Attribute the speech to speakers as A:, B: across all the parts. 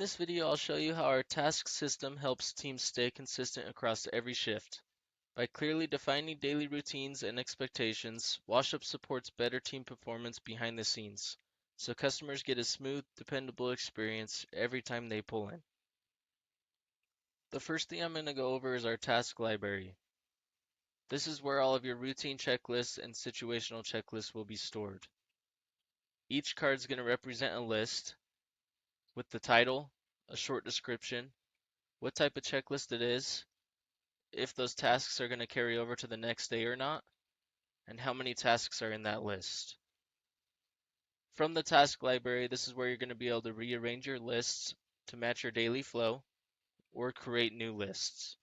A: In this video, I'll show you how our task system helps teams stay consistent across every shift. By clearly defining daily routines and expectations, WashUp supports better team performance behind the scenes, so customers get a smooth, dependable experience every time they pull in. The first thing I'm going to go over is our task library. This is where all of your routine checklists and situational checklists will be stored. Each card is going to represent a list with the title, a short description, what type of checklist it is, if those tasks are going to carry over to the next day or not, and how many tasks are in that list. From the task library, this is where you're going to be able to rearrange your lists to match your daily flow or create new lists.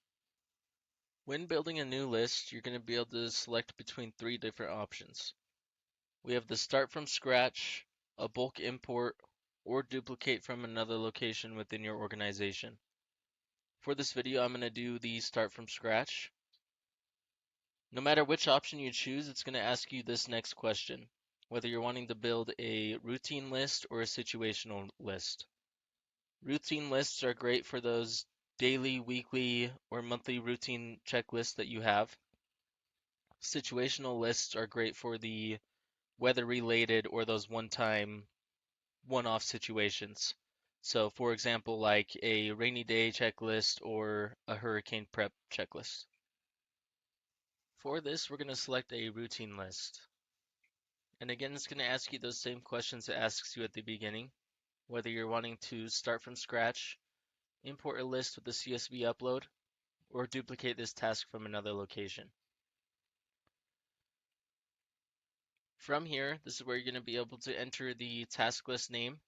A: When building a new list, you're going to be able to select between three different options. We have the start from scratch, a bulk import, or duplicate from another location within your organization. For this video, I'm going to do the start from scratch. No matter which option you choose, it's going to ask you this next question, whether you're wanting to build a routine list or a situational list. Routine lists are great for those daily, weekly, or monthly routine checklists that you have. Situational lists are great for the weather related or those one-time, one-off situations. So, for example, like a rainy day checklist or a hurricane prep checklist. For this, we're going to select a routine list. And again, it's going to ask you those same questions it asks you at the beginning, whether you're wanting to start from scratch, import a list with a CSV upload, or duplicate this task from another location. From here, this is where you're going to be able to enter the task list name,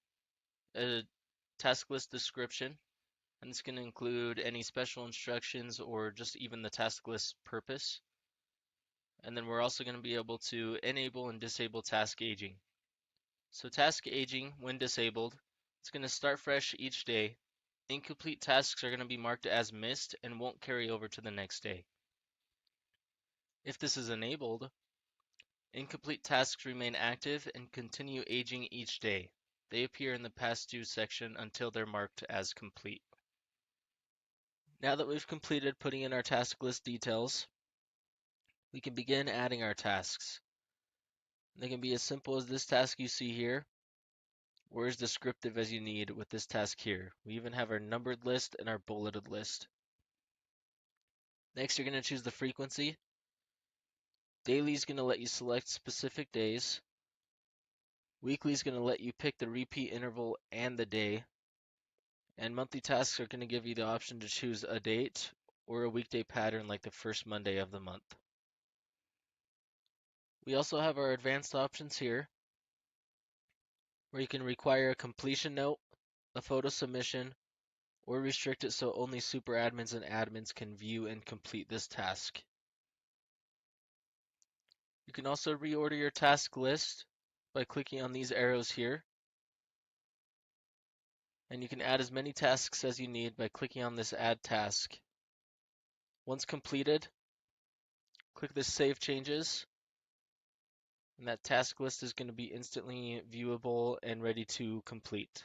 A: a task list description, and it's going to include any special instructions or just even the task list purpose. And then we're also going to be able to enable and disable task aging. So task aging, when disabled, it's going to start fresh each day. Incomplete tasks are going to be marked as missed and won't carry over to the next day. If this is enabled, incomplete tasks remain active and continue aging each day. They appear in the past due section until they're marked as complete. Now that we've completed putting in our task list details, we can begin adding our tasks. They can be as simple as this task you see here, or as descriptive as you need with this task here. We even have our numbered list and our bulleted list. Next, you're going to choose the frequency. Daily is going to let you select specific days. Weekly is going to let you pick the repeat interval and the day. And monthly tasks are going to give you the option to choose a date or a weekday pattern like the first Monday of the month. We also have our advanced options here, where you can require a completion note, a photo submission, or restrict it so only super admins and admins can view and complete this task. You can also reorder your task list by clicking on these arrows here. And you can add as many tasks as you need by clicking on this Add Task. Once completed, click this Save Changes, and that task list is going to be instantly viewable and ready to complete.